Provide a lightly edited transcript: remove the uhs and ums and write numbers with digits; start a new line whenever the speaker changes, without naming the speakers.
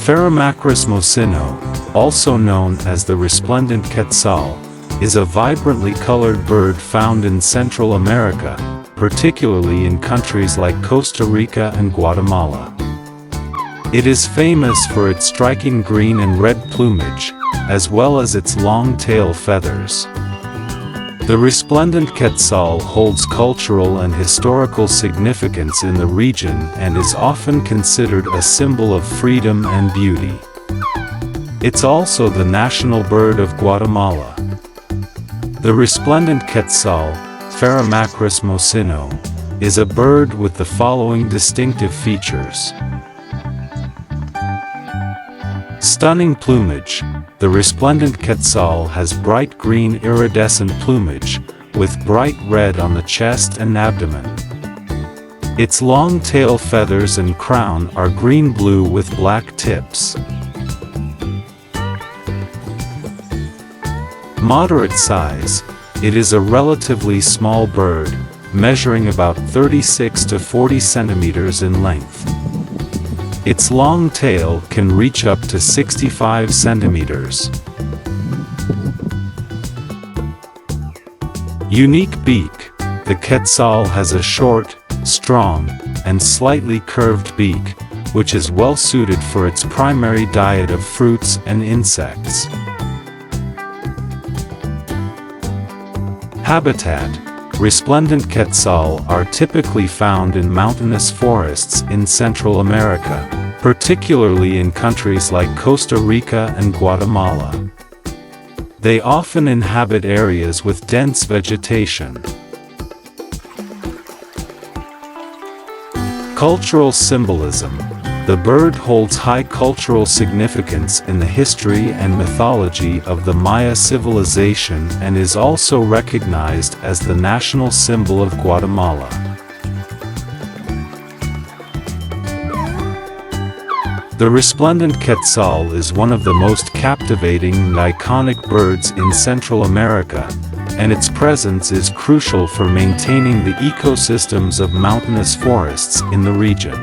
Pharomachrus mocinno, also known as the resplendent quetzal, is a vibrantly colored bird found in Central America, particularly in countries like Costa Rica and Guatemala. It is famous for its striking green and red plumage, as well as its long tail feathers. The resplendent quetzal holds cultural and historical significance in the region and is often considered a symbol of freedom and beauty. It's also the national bird of Guatemala. The resplendent quetzal, Pharomachrus mocinno, is a bird with the following distinctive features. Stunning plumage. The resplendent quetzal has bright green iridescent plumage, with bright red on the chest and abdomen. Its long tail feathers and crown are green-blue with black tips. Moderate size. It is a relatively small bird, measuring about 36 to 40 centimeters in length. Its long tail can reach up to 65 centimeters. Unique beak. The quetzal has a short, strong, and slightly curved beak, which is well suited for its primary diet of fruits and insects. Habitat. Resplendent quetzal are typically found in mountainous forests in Central America, particularly in countries like Costa Rica and Guatemala. They often inhabit areas with dense vegetation. Cultural symbolism. The bird holds high cultural significance in the history and mythology of the Maya civilization and is also recognized as the national symbol of Guatemala. The resplendent quetzal is one of the most captivating and iconic birds in Central America, and its presence is crucial for maintaining the ecosystems of mountainous forests in the region.